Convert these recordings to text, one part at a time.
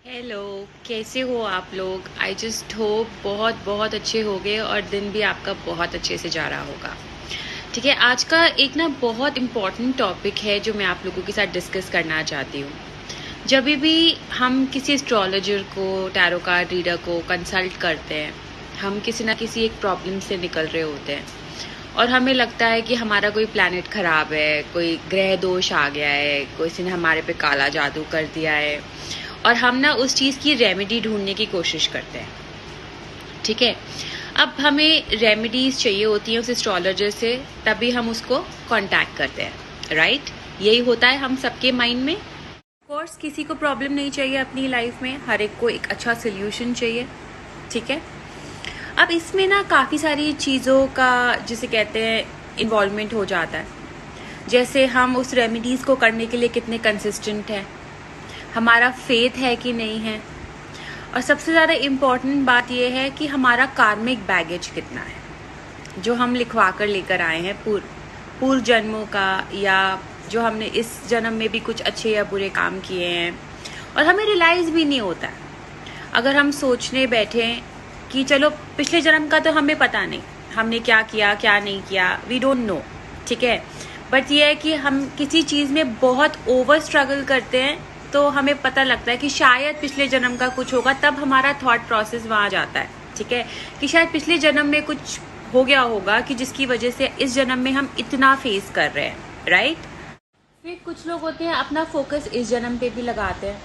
Hello. कैसे हो आप लोग? आई जस्ट होप बहुत बहुत अच्छे होगे और दिन भी आपका बहुत अच्छे से जा रहा होगा। ठीक है, आज का एक ना बहुत इम्पॉर्टेंट टॉपिक है जो मैं आप लोगों के साथ डिस्कस करना चाहती हूँ। जब भी हम किसी एस्ट्रोलॉजर को, टैरो कार्ड रीडर को कंसल्ट करते हैं, हम किसी ना किसी एक प्रॉब्लम से निकल रहे होते हैं और हमें लगता है कि हमारा कोई प्लैनेट ख़राब है, कोई ग्रह दोष आ गया है, किसी ने हमारे पे काला जादू कर दिया है और हम ना उस चीज़ की रेमेडी ढूंढने की कोशिश करते हैं। ठीक है, अब हमें रेमेडीज चाहिए होती हैं उस एस्ट्रोलॉजर से, तभी हम उसको कांटेक्ट करते हैं, राइट? यही होता है हम सबके माइंड में। कोर्स किसी को प्रॉब्लम नहीं चाहिए अपनी लाइफ में, हर एक को एक अच्छा सोल्यूशन चाहिए। ठीक है, अब इसमें ना काफ़ी सारी चीज़ों का जिसे कहते हैं इन्वॉल्वमेंट हो जाता है। जैसे हम उस रेमेडीज़ को करने के लिए कितने कंसिस्टेंट हैं, हमारा फेथ है कि नहीं है, और सबसे ज़्यादा इम्पॉर्टेंट बात यह है कि हमारा कार्मिक बैगेज कितना है, जो हम लिखवा कर लेकर आए हैं पूर्व जन्मों का, या जो हमने इस जन्म में भी कुछ अच्छे या बुरे काम किए हैं और हमें रियलाइज़ भी नहीं होता है। अगर हम सोचने बैठे कि चलो पिछले जन्म का तो हमें पता नहीं, हमने क्या किया क्या नहीं किया, वी डोंट नो। ठीक है, बट ये है कि हम किसी चीज़ में बहुत ओवर स्ट्रगल करते हैं तो हमें पता लगता है कि शायद पिछले जन्म का कुछ होगा, तब हमारा थॉट प्रोसेस वहाँ जाता है। ठीक है, कि शायद पिछले जन्म में कुछ हो गया होगा कि जिसकी वजह से इस जन्म में हम इतना फेस कर रहे हैं, राइट? फिर कुछ लोग होते हैं अपना फोकस इस जन्म पे भी लगाते हैं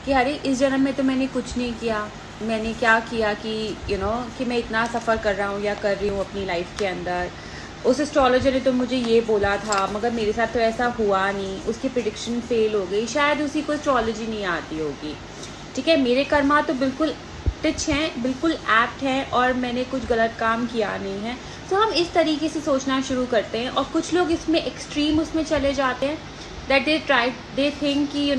कि अरे इस जन्म में तो मैंने कुछ नहीं किया, मैंने क्या किया कि कि मैं इतना सफ़र कर रहा हूँ या कर रही हूँ अपनी लाइफ के अंदर। उस एस्ट्रोलॉजर ने तो मुझे ये बोला था मगर मेरे साथ तो ऐसा हुआ नहीं, उसकी प्रिडिक्शन फेल हो गई, शायद उसी को एस्ट्रोलॉजी नहीं आती होगी। ठीक है, मेरे कर्मा तो बिल्कुल टिच हैं, बिल्कुल एप्ट हैं और मैंने कुछ गलत काम किया नहीं है। तो हम इस तरीके से सोचना शुरू करते हैं और कुछ लोग इसमें एक्सट्रीम उसमें चले जाते हैं दैट दे थिंक कि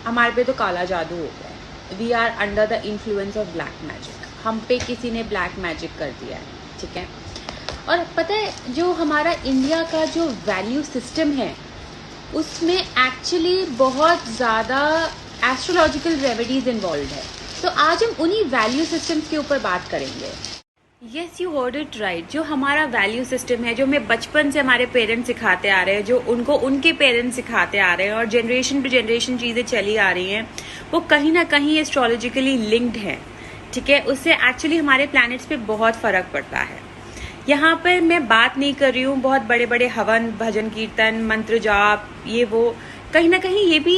हमारे पे तो काला जादू हो गया है, we are under the influence of black magic, हम पे किसी ने ब्लैक मैजिक कर दिया है। ठीक है, और पता है जो हमारा इंडिया का जो वैल्यू सिस्टम है उसमें एक्चुअली बहुत ज़्यादा एस्ट्रोलॉजिकल रेमेडीज इन्वॉल्व है। तो आज हम उन्हीं वैल्यू सिस्टम्स के ऊपर बात करेंगे। Yes, you heard it right. जो हमारा वैल्यू सिस्टम है, जो हमें बचपन से हमारे पेरेंट्स सिखाते आ रहे हैं, जो उनको उनके पेरेंट्स सिखाते आ रहे हैं और जनरेशन टू जनरेशन चीज़ें चली आ रही हैं, वो कहीं ना कहीं एस्ट्रोलॉजिकली लिंक्ड है। ठीक है, उससे एक्चुअली हमारे प्लैनेट्स पे बहुत फ़र्क पड़ता है। यहाँ पर मैं बात नहीं कर रही हूँ बहुत बड़े बड़े हवन, भजन कीर्तन, मंत्र जाप, ये वो, कहीं ना कहीं ये भी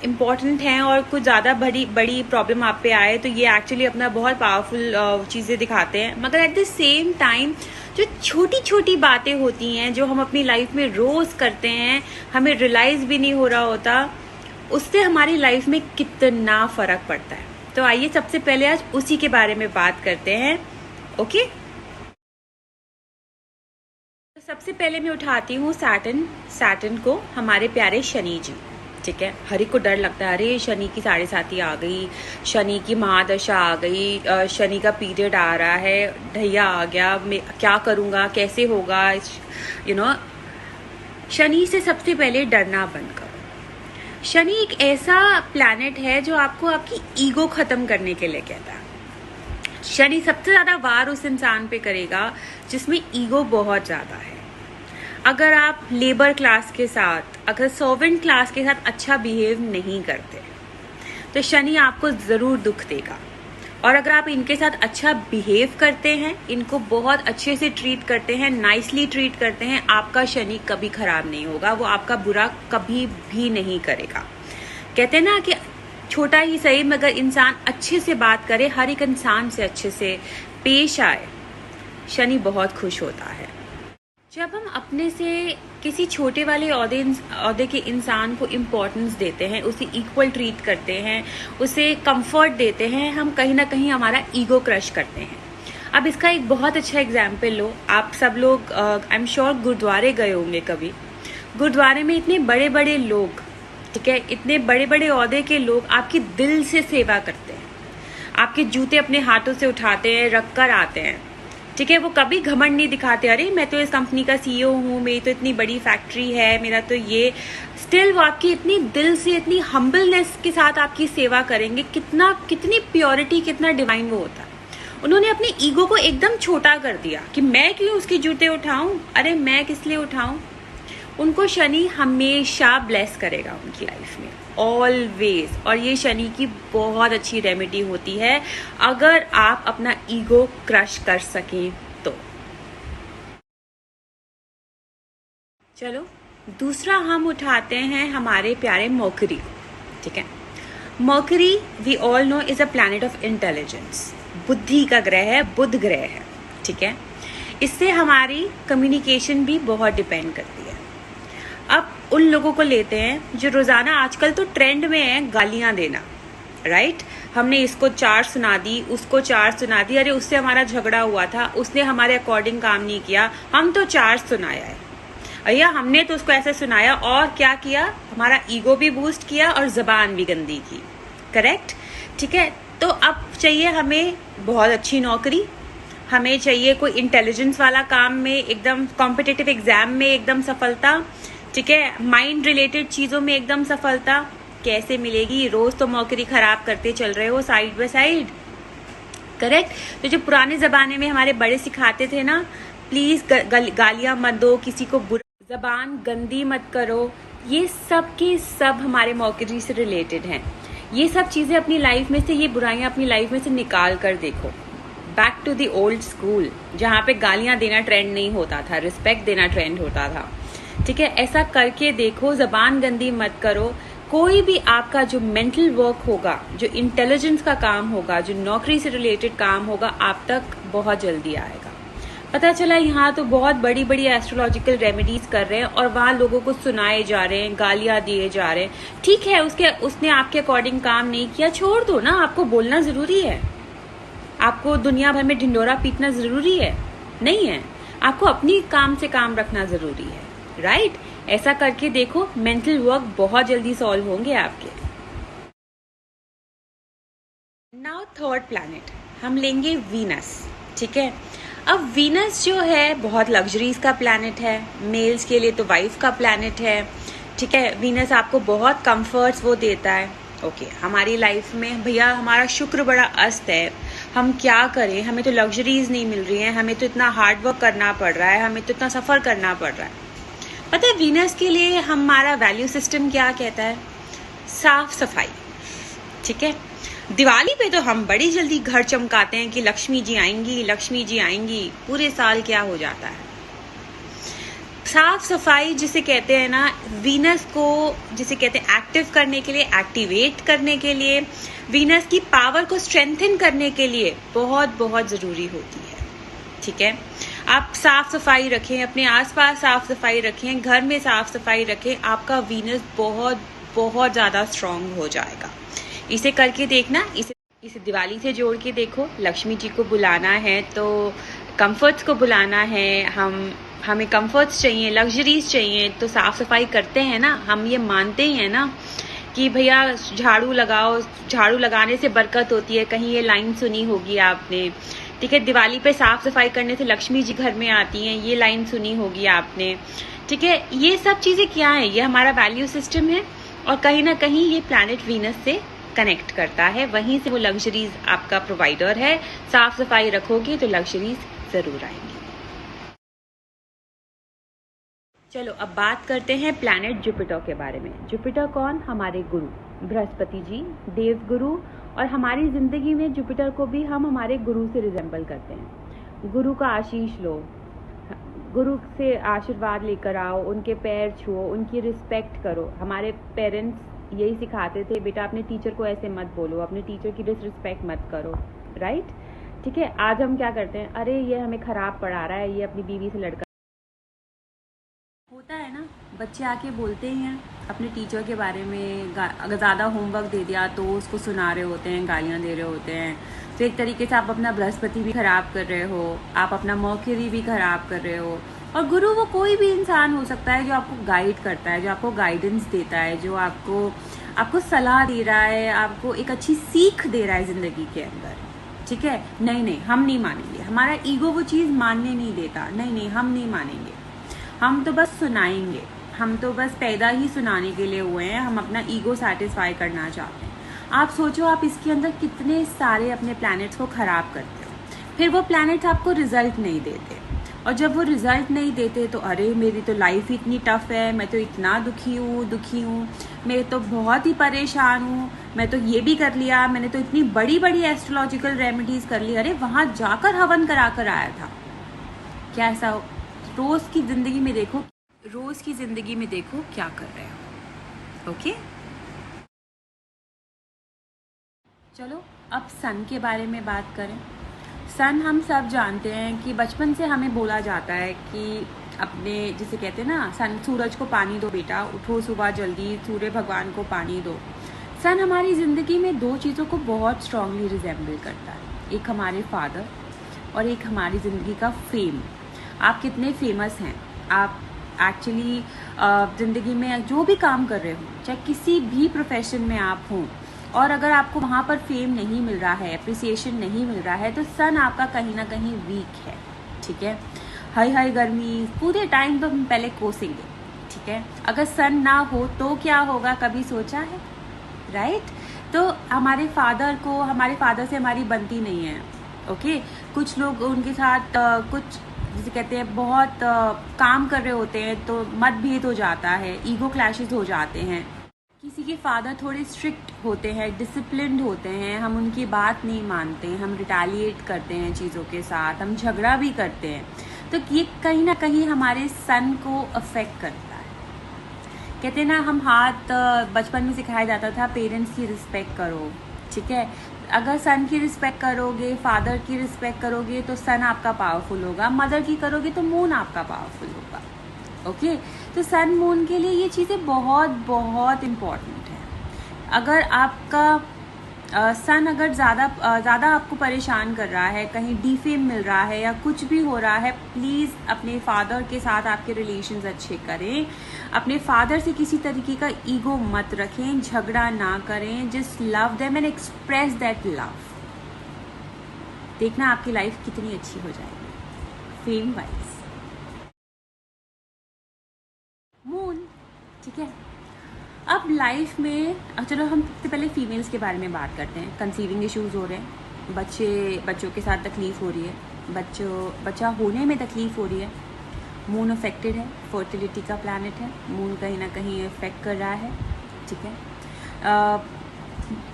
इम्पॉर्टेंट हैं और कुछ ज़्यादा बड़ी प्रॉब्लम आप पे आए तो ये एक्चुअली अपना बहुत पावरफुल चीज़ें दिखाते हैं। मगर एट द सेम टाइम जो छोटी छोटी बातें होती हैं जो हम अपनी लाइफ में रोज़ करते हैं, हमें रियलाइज़ भी नहीं हो रहा होता, उससे हमारी लाइफ में कितना फ़र्क पड़ता है। तो आइए सबसे पहले आज उसी के बारे में बात करते हैं। ओके, सबसे पहले मैं उठाती हूँ सैटर्न को, हमारे प्यारे शनि जी। ठीक है, हर एक को डर लगता है, अरे शनि की 7.5 आ गई, शनि की महादशा आ गई, शनि का पीरियड आ रहा है, ढैया आ गया, मैं क्या करूँगा, कैसे होगा। शनि से सबसे पहले डरना बंद करो। शनि एक ऐसा प्लैनेट है जो आपको आपकी ईगो खत्म करने के लिए कहता है। शनि सबसे ज़्यादा वार उस इंसान पे करेगा जिसमें ईगो बहुत ज़्यादा है। अगर आप लेबर क्लास के साथ, अगर सर्वेंट क्लास के साथ अच्छा बिहेव नहीं करते तो शनि आपको ज़रूर दुख देगा। और अगर आप इनके साथ अच्छा बिहेव करते हैं, इनको बहुत अच्छे से ट्रीट करते हैं, नाइसली ट्रीट करते हैं, आपका शनि कभी खराब नहीं होगा, वो आपका बुरा कभी भी नहीं करेगा। कहते हैं ना कि छोटा ही सही मगर इंसान अच्छे से बात करे, हर एक इंसान से अच्छे से पेश आए, शनि बहुत खुश होता है। जब हम अपने से किसी छोटे वाले औहदे के इंसान को इम्पोर्टेंस देते हैं, उसे इक्वल ट्रीट करते हैं, उसे कंफर्ट देते हैं, हम कहीं ना कहीं हमारा ईगो क्रश करते हैं। अब इसका एक बहुत अच्छा एग्जाम्पल लो, आप सब लोग आई एम श्योर गुरुद्वारे गए होंगे कभी। गुरुद्वारे में इतने बड़े बड़े लोग, ठीक है, इतने बड़े बड़े औहदे के लोग आपकी दिल से सेवा करते हैं, आपके जूते अपने हाथों से उठाते हैं, रख कर आते हैं, ठीक है, वो कभी घमंड नहीं दिखाते, अरे मैं तो इस कंपनी का सीईओ हूँ, मेरी तो इतनी बड़ी फैक्ट्री है, मेरा तो ये। स्टिल वो आपकी इतनी दिल से, इतनी हम्बलनेस के साथ आपकी सेवा करेंगे। कितनी प्योरिटी, कितना डिवाइन वो होता है। उन्होंने अपने ईगो को एकदम छोटा कर दिया कि मैं क्यों उसके जूते उठाऊं, अरे मैं किस लिए उठाऊं। उनको शनि हमेशा ब्लेस करेगा उनकी लाइफ में, ऑलवेज। और ये शनि की बहुत अच्छी रेमेडी होती है अगर आप अपना ईगो क्रश कर सकें तो। चलो दूसरा हम उठाते हैं हमारे प्यारे मर्करी, ठीक है। Mercury we all know is a planet of intelligence, बुद्धि का ग्रह है, बुध ग्रह है, ठीक है। इससे हमारी कम्युनिकेशन भी बहुत डिपेंड करती है। अब उन लोगों को लेते हैं जो रोजाना, आजकल तो ट्रेंड में है गालियां देना, राइट। हमने इसको 4 सुना दी, उसको 4 सुना दी, अरे उससे हमारा झगड़ा हुआ था, उसने हमारे अकॉर्डिंग काम नहीं किया, हम तो 4 सुनाया है, भैया हमने तो उसको ऐसे सुनाया और क्या किया, हमारा ईगो भी बूस्ट किया और जबान भी गंदी की, करेक्ट, ठीक है। तो अब चाहिए हमें बहुत अच्छी नौकरी, हमें चाहिए कोई इंटेलिजेंस वाला काम में एकदम कॉम्पिटिटिव एग्जाम में एकदम सफलता, ठीक है, माइंड रिलेटेड चीजों में एकदम सफलता। कैसे मिलेगी, रोज तो मर्करी खराब करते चल रहे हो साइड बाय साइड, करेक्ट। तो जो पुराने जमाने में हमारे बड़े सिखाते थे ना, प्लीज गालियां मत दो, किसी को जबान गंदी मत करो, ये सब के सब हमारे मर्करी से रिलेटेड हैं। ये सब चीजें अपनी लाइफ में से, ये बुराइयां अपनी लाइफ में से निकाल कर देखो। Back to the old school, जहाँ पे गालियां देना ट्रेंड नहीं होता था, रिस्पेक्ट देना ट्रेंड होता था, ठीक है। ऐसा करके देखो, जबान गंदी मत करो। कोई भी आपका जो मेंटल वर्क होगा, जो इंटेलिजेंस का काम होगा, जो नौकरी से रिलेटेड काम होगा, आप तक बहुत जल्दी आएगा। पता चला यहाँ तो बहुत बड़ी बड़ी एस्ट्रोलॉजिकल रेमेडीज कर रहे हैं और वहां लोगों को सुनाए जा रहे हैं, गालियां दिए जा रहे हैं। ठीक है, उसने आपके अकॉर्डिंग काम नहीं किया, छोड़ दो ना। आपको बोलना जरूरी है? आपको दुनिया भर में ढिंडोरा पीटना जरूरी है? नहीं है। आपको अपनी काम से काम रखना जरूरी है, राइट। ऐसा करके देखो, मेंटल वर्क बहुत जल्दी सॉल्व होंगे आपके। नाउ थर्ड प्लैनेट हम लेंगे वीनस, ठीक है। अब वीनस जो है बहुत लग्जरीज का प्लैनेट है, मेल्स के लिए तो वाइफ का प्लैनेट है, ठीक है। वीनस आपको बहुत कंफर्ट्स वो देता है, ओके। हमारी लाइफ में भैया हमारा शुक्र बड़ा अस्त है, हम क्या करें, हमें तो लग्जरीज नहीं मिल रही हैं, हमें तो इतना हार्ड वर्क करना पड़ रहा है, हमें तो इतना सफर करना पड़ रहा है। पता है वीनस के लिए हमारा वैल्यू सिस्टम क्या कहता है? साफ सफाई, ठीक है। दिवाली पे तो हम बड़ी जल्दी घर चमकाते हैं कि लक्ष्मी जी आएंगी, लक्ष्मी जी आएंगी। पूरे साल क्या हो जाता है? साफ सफाई जिसे कहते हैं ना, वीनस को जिसे कहते हैं एक्टिव करने के लिए, एक्टिवेट करने के लिए, वीनस की पावर को स्ट्रेंथन करने के लिए बहुत बहुत जरूरी होती है, ठीक है। आप साफ सफाई रखें, अपने आसपास साफ सफाई रखें, घर में साफ सफाई रखें, आपका वीनस बहुत बहुत ज्यादा स्ट्रांग हो जाएगा। इसे करके देखना, इसे दिवाली से जोड़ के देखो। लक्ष्मी जी को बुलाना है तो कंफर्ट्स को बुलाना है, हमें कंफर्ट्स चाहिए, लग्जरीज चाहिए, तो साफ सफाई करते हैं ना, हम ये मानते ही हैं ना कि भैया झाड़ू लगाओ, झाड़ू लगाने से बरकत होती है। कहीं ये लाइन सुनी होगी आपने, ठीक है। दिवाली पे साफ सफाई करने से लक्ष्मी जी घर में आती हैं, ये लाइन सुनी होगी आपने, ठीक है। ये सब चीजें क्या है? ये हमारा वैल्यू सिस्टम है और कहीं ना कहीं ये प्लैनेट वीनस से कनेक्ट करता है, वहीं से वो लग्जरीज आपका प्रोवाइडर है। साफ सफाई रखोगे तो लग्जरीज जरूर आएंगी। चलो अब बात करते हैं प्लैनेट जुपिटर के बारे में। जुपिटर कौन? हमारे गुरु बृहस्पति जी, देव गुरु। और हमारी जिंदगी में जुपिटर को भी हम हमारे गुरु से रिजेंबल करते हैं। गुरु का आशीष लो, गुरु से आशीर्वाद लेकर आओ, उनके पैर छुओ, उनकी रिस्पेक्ट करो। हमारे पेरेंट्स यही सिखाते थे, बेटा अपने टीचर को ऐसे मत बोलो, अपने टीचर की डिसरिस्पेक्ट मत करो, राइट, ठीक है। आज हम क्या करते हैं, अरे ये हमें खराब पढ़ा रहा है, ये अपनी बीवी से लड़का होता है ना। बच्चे आके बोलते ही हैं अपने टीचर के बारे में, अगर ज़्यादा होमवर्क दे दिया तो उसको सुना रहे होते हैं, गालियाँ दे रहे होते हैं। तो एक तरीके से आप अपना बृहस्पति भी खराब कर रहे हो, आप अपना मर्क्यूरी भी खराब कर रहे हो। और गुरु वो कोई भी इंसान हो सकता है जो आपको गाइड करता है, जो आपको गाइडेंस देता है, जो आपको सलाह दे रहा है, आपको एक अच्छी सीख दे रहा है जिंदगी के अंदर, ठीक है, नहीं नहीं हम नहीं मानेंगे, हमारा ईगो वो चीज़ मानने नहीं देता, नहीं नहीं हम नहीं मानेंगे, हम तो बस सुनाएंगे, हम तो बस पैदा ही सुनाने के लिए हुए हैं, हम अपना ईगो सेटिस्फाई करना चाहते हैं। आप सोचो आप इसके अंदर कितने सारे अपने प्लैनेट्स को ख़राब करते हो, फिर वो प्लैनेट्स आपको रिजल्ट नहीं देते, और जब वो रिजल्ट नहीं देते तो अरे मेरी तो लाइफ ही इतनी टफ है, मैं तो इतना दुखी हूँ, मैं तो बहुत ही परेशान हूँ, मैं तो ये भी कर लिया, मैंने तो इतनी बड़ी बड़ी एस्ट्रोलॉजिकल रेमेडीज कर ली, अरे वहाँ जाकर हवन करा कर आया था। क्या ऐसा रोज़ की ज़िंदगी में देखो, रोज़ की ज़िंदगी में देखो क्या कर रहे हो। ओके, चलो अब सन के बारे में बात करें। सन हम सब जानते हैं कि बचपन से हमें बोला जाता है कि अपने, जिसे कहते हैं ना, सन सूरज को पानी दो बेटा, उठो सुबह जल्दी, सूर्य भगवान को पानी दो। सन हमारी ज़िंदगी में दो चीज़ों को बहुत स्ट्रांगली रिजेंबल करता है, एक हमारे फादर और एक हमारी ज़िंदगी का फेम। आप कितने फेमस हैं, आप एक्चुअली ज़िंदगी में जो भी काम कर रहे हो, चाहे किसी भी प्रोफेशन में आप हों, और अगर आपको वहाँ पर फेम नहीं मिल रहा है, अप्रिसिएशन नहीं मिल रहा है, तो सन आपका कहीं ना कहीं वीक है। ठीक है, हाई हाई गर्मी पूरे टाइम तो हम पहले कोसेंगे। ठीक है, अगर सन ना हो तो क्या होगा, कभी सोचा है? राइट, तो हमारे फादर से हमारी बनती नहीं है। ओके, कुछ लोग उनके साथ कुछ जिसे कहते हैं बहुत काम कर रहे होते हैं तो मतभेद हो जाता है, ईगो क्लैशेस हो जाते हैं। किसी के फादर थोड़े स्ट्रिक्ट होते हैं, डिसिप्लिन्ड होते हैं, हम उनकी बात नहीं मानते, हम रिटेलिएट करते हैं चीज़ों के साथ, हम झगड़ा भी करते हैं, तो ये कहीं ना कहीं हमारे सन को अफेक्ट करता है। कहते हैं ना, हम हाथ बचपन में सिखाया जाता था पेरेंट्स की रिस्पेक्ट करो। ठीक है, अगर सन की रिस्पेक्ट करोगे, फादर की रिस्पेक्ट करोगे तो सन आपका पावरफुल होगा, मदर की करोगे तो मून आपका पावरफुल होगा। ओके, तो सन मून के लिए ये चीज़ें बहुत बहुत इम्पॉर्टेंट है। अगर आपका सन अगर ज़्यादा आपको परेशान कर रहा है, कहीं डीफेम मिल रहा है या कुछ भी हो रहा है, प्लीज़ अपने फादर के साथ आपके रिलेशंस अच्छे करें, अपने फादर से किसी तरीके का ईगो मत रखें, झगड़ा ना करें, just love them and express that love. देखना आपकी लाइफ कितनी अच्छी हो जाएगी। फेम वाइज मून, ठीक है। अब लाइफ में चलो हम सबसे पहले फीमेल्स के बारे में बात करते हैं। कंसीविंग इश्यूज हो रहे हैं, बच्चों के साथ तकलीफ़ हो रही है, बच्चा होने में तकलीफ़ हो रही है, मून अफेक्टेड है, फर्टिलिटी का प्लैनेट है, मून कहीं ना कहीं अफेक्ट कर रहा है। ठीक है,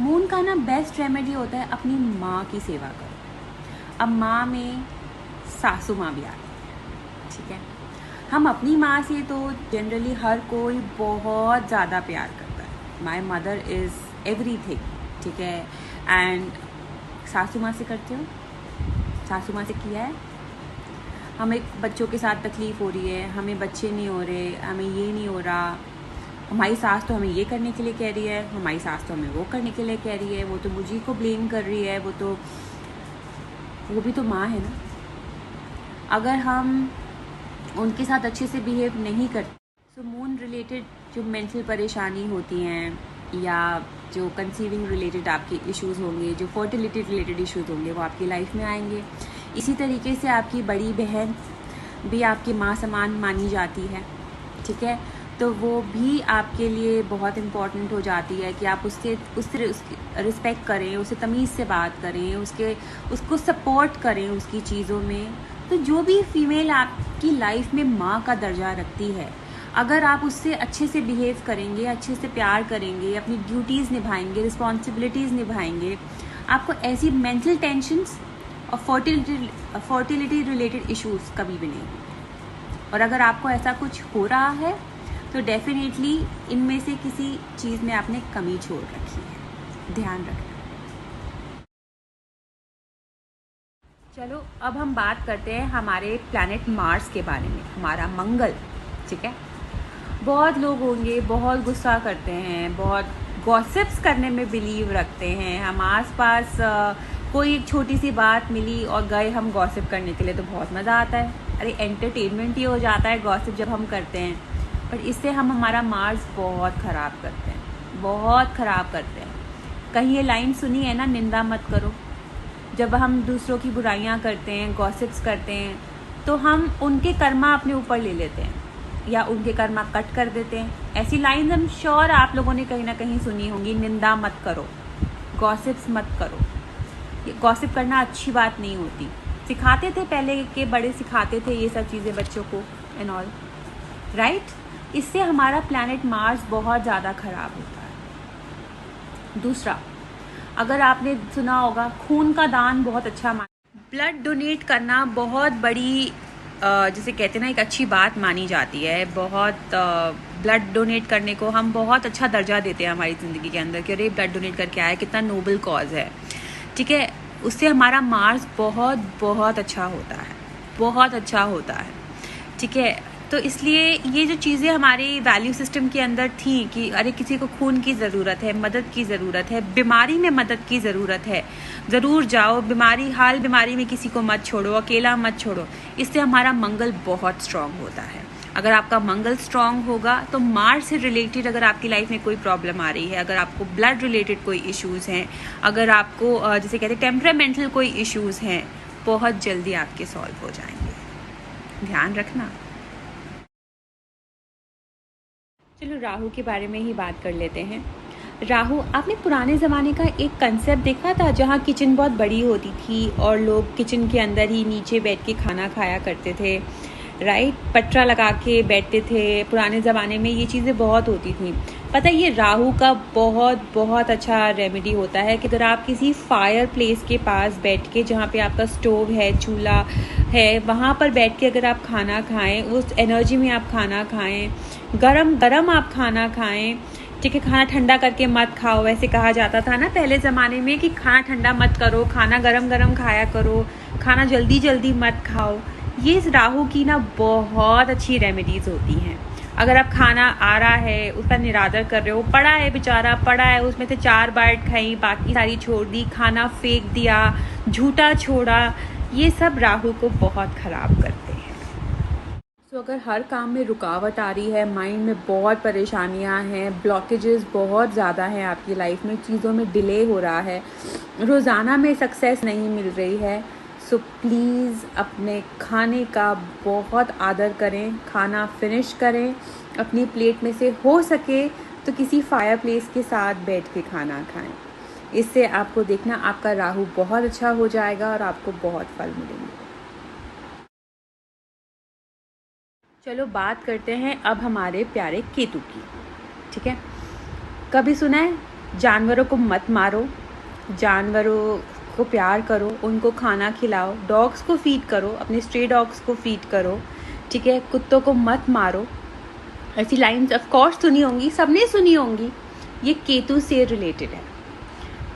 मून का ना बेस्ट रेमेडी होता है अपनी माँ की सेवा करो। अब माँ में सासू माँ भी आती है। ठीक है, हम अपनी माँ से तो जनरली हर कोई बहुत ज़्यादा प्यार करता है, माई मदर इज़ एवरीथिंग। ठीक है, एंड सासू माँ से करते हो, सासू माँ से किया है। हमें बच्चों के साथ तकलीफ़ हो रही है, हमें बच्चे नहीं हो रहे, हमें ये नहीं हो रहा, हमारी सास तो हमें ये करने के लिए कह रही है, हमारी सास तो हमें वो करने के लिए कह रही है, वो तो मुझे को ब्लेम कर रही है, वो भी तो माँ है ना। अगर हम उनके साथ अच्छे से बिहेव नहीं करते, सो मून रिलेटेड जो मेंटल परेशानी होती हैं या जो कंसीविंग रिलेटेड आपके इश्यूज़ होंगे, जो फर्टिलिटी रिलेटेड इश्यूज़ होंगे, वो आपकी लाइफ में आएंगे। इसी तरीके से आपकी बड़ी बहन भी आपकी माँ समान मानी जाती है। ठीक है, तो वो भी आपके लिए बहुत इम्पॉर्टेंट हो जाती है कि आप उससे रिस्पेक्ट करें, उससे तमीज़ से बात करें, उसको सपोर्ट करें उसकी चीज़ों में। तो जो भी फीमेल आपकी लाइफ में माँ का दर्जा रखती है, अगर आप उससे अच्छे से बिहेव करेंगे, अच्छे से प्यार करेंगे, अपनी ड्यूटीज़ निभाएंगे, रिस्पॉन्सिबिलिटीज़ निभाएंगे, आपको ऐसी मेंटल टेंशन्स और फर्टिलिटी रिलेटेड इश्यूज़ कभी भी नहीं होंगे। और अगर आपको ऐसा कुछ हो रहा है तो डेफिनेटली इनमें से किसी चीज़ में आपने कमी छोड़ रखी है, ध्यान रखना। चलो अब हम बात करते हैं हमारे प्लैनेट मार्स के बारे में, हमारा मंगल। ठीक है, बहुत लोग होंगे बहुत गुस्सा करते हैं, बहुत गॉसिप्स करने में बिलीव रखते हैं। हम आसपास कोई एक छोटी सी बात मिली और गए हम गॉसिप करने के लिए, तो बहुत मज़ा आता है। अरे एंटरटेनमेंट ही हो जाता है गॉसिप जब हम करते हैं, पर इससे हम हमारा मार्स बहुत ख़राब करते हैं, बहुत ख़राब करते हैं। कहीं ये लाइन सुनी है ना, निंदा मत करो, जब हम दूसरों की बुराइयां करते हैं, गॉसिप्स करते हैं, तो हम उनके कर्मा अपने ऊपर ले लेते हैं या उनके कर्मा कट कर देते हैं। ऐसी लाइन्स हम श्योर आप लोगों ने कहीं ना कहीं सुनी होंगी, निंदा मत करो, गॉसिप्स मत करो। गॉसिप करना अच्छी बात नहीं होती। सिखाते थे पहले के बड़े, सिखाते थे ये सब चीज़ें बच्चों को एंड ऑल, राइट। इससे हमारा प्लैनेट मार्स बहुत ज़्यादा ख़राब होता है। दूसरा, अगर आपने सुना होगा खून का दान बहुत अच्छा ब्लड डोनेट करना बहुत बड़ी जिसे कहते हैं ना एक अच्छी बात मानी जाती है। बहुत ब्लड डोनेट करने को हम बहुत अच्छा दर्जा देते हैं हमारी ज़िंदगी के अंदर कि अरे ब्लड डोनेट करके आया, कितना नोबल कॉज है, ठीक है। उससे हमारा मार्स बहुत बहुत अच्छा होता है, बहुत अच्छा होता है, ठीक है। तो इसलिए ये जो चीज़ें हमारे वैल्यू सिस्टम के अंदर थी कि अरे किसी को खून की ज़रूरत है, मदद की ज़रूरत है, बीमारी में मदद की ज़रूरत है, ज़रूर जाओ, बीमारी में किसी को मत छोड़ो, अकेला मत छोड़ो। इससे हमारा मंगल बहुत स्ट्रांग होता है। अगर आपका मंगल स्ट्रांग होगा तो मार्स से रिलेटेड अगर आपकी लाइफ में कोई प्रॉब्लम आ रही है, अगर आपको ब्लड रिलेटेड कोई इश्यूज़ हैं, अगर आपको जैसे कहते हैं टेम्परामेंटल कोई इश्यूज़ हैं, बहुत जल्दी आपके सॉल्व हो जाएंगे। ध्यान रखना। चलो राहु के बारे में ही बात कर लेते हैं। राहु, आपने पुराने ज़माने का एक कंसेप्ट देखा था जहाँ किचन बहुत बड़ी होती थी और लोग किचन के अंदर ही नीचे बैठ के खाना खाया करते थे, राइट। पटरा लगा के बैठते थे। पुराने ज़माने में ये चीज़ें बहुत होती थी। पता है, ये राहु का बहुत बहुत अच्छा रेमेडी होता है कि अगर आप किसी फायर प्लेस के पास बैठ के, जहाँ पे आपका स्टोव है, चूल्हा है, वहाँ पर बैठ के अगर आप खाना खाएं, उस एनर्जी में आप खाना खाएं, गरम गरम आप खाना खाएं, ठीक है। खाना ठंडा करके मत खाओ। वैसे कहा जाता था ना पहले ज़माने में कि खाना ठंडा मत करो, खाना गरम गरम खाया करो, खाना जल्दी जल्दी मत खाओ। ये इस राहु की ना बहुत अच्छी रेमेडीज़ होती हैं। अगर आप खाना आ रहा है, उसका निरादर कर रहे हो, पड़ा है बेचारा, पड़ा है, उसमें से 4 बाइट खाई, बाकी सारी छोड़ दी, खाना फेंक दिया, झूठा छोड़ा, ये सब राहु को बहुत ख़राब करते हैं। तो अगर हर काम में रुकावट आ रही है, माइंड में बहुत परेशानियां हैं, ब्लॉकेजेस बहुत ज़्यादा हैं आपकी लाइफ में, चीज़ों में डिले हो रहा है, रोज़ाना में सक्सेस नहीं मिल रही है, सो प्लीज़ अपने खाने का बहुत आदर करें, खाना फिनिश करें, अपनी प्लेट में से हो सके तो किसी फायर प्लेस के साथ बैठ के खाना खाएं। इससे आपको देखना आपका राहु बहुत अच्छा हो जाएगा और आपको बहुत फल मिलेंगे। चलो बात करते हैं अब हमारे प्यारे केतु की, ठीक है। कभी सुना है जानवरों को मत मारो, जानवरों को प्यार करो, उनको खाना खिलाओ, डॉग्स को फीड करो, अपने स्ट्रे डॉग्स को फीड करो, ठीक है। कुत्तों को मत मारो। ऐसी लाइन्स ऑफ कोर्स सुनी होंगी, सबने सुनी होंगी। ये केतु से रिलेटेड है,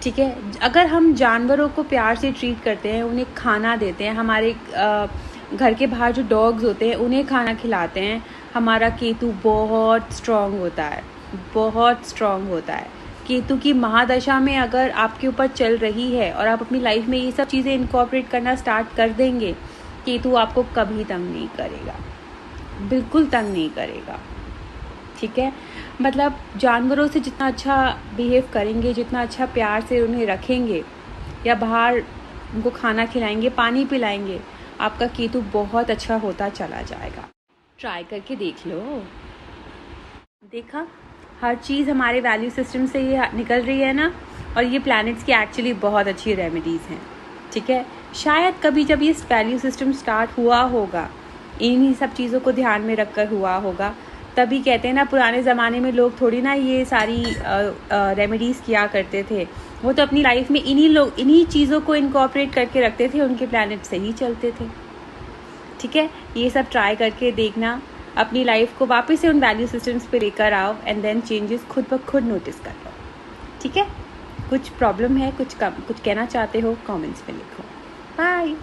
ठीक है। अगर हम जानवरों को प्यार से ट्रीट करते हैं, उन्हें खाना देते हैं, हमारे घर के बाहर जो डॉग्स होते हैं उन्हें खाना खिलाते हैं, हमारा केतु बहुत स्ट्रांग होता है, बहुत स्ट्रांग होता है। केतु की महादशा में अगर आपके ऊपर चल रही है और आप अपनी लाइफ में ये सब चीज़ें इनकॉर्पोरेट करना स्टार्ट कर देंगे, केतु आपको कभी तंग नहीं करेगा, बिल्कुल तंग नहीं करेगा, ठीक है। मतलब जानवरों से जितना अच्छा बिहेव करेंगे, जितना अच्छा प्यार से उन्हें रखेंगे या बाहर उनको खाना खिलाएंगे, पानी पिलाएंगे, आपका केतु बहुत अच्छा होता चला जाएगा। ट्राई करके देख लो। देखा, हर चीज़ हमारे वैल्यू सिस्टम से ये निकल रही है ना, और ये प्लैनेट्स की एक्चुअली बहुत अच्छी रेमेडीज़ हैं, ठीक है। शायद कभी जब ये वैल्यू सिस्टम स्टार्ट हुआ होगा, इन्हीं सब चीज़ों को ध्यान में रखकर हुआ होगा, तभी कहते हैं ना पुराने ज़माने में लोग थोड़ी ना ये सारी रेमेडीज़ किया करते थे, वो तो अपनी लाइफ में इन्हीं चीज़ों को इनकॉर्पोरेट करके रखते थे, उनके प्लैनेट सही चलते थे, ठीक है। ये सब ट्राई करके देखना, अपनी लाइफ को वापस से उन वैल्यू सिस्टम्स पे लेकर आओ एंड देन चेंजेस खुद ब खुद नोटिस कर लो, ठीक है। कुछ प्रॉब्लम है, कुछ कहना चाहते हो, कमेंट्स में लिखो। बाय।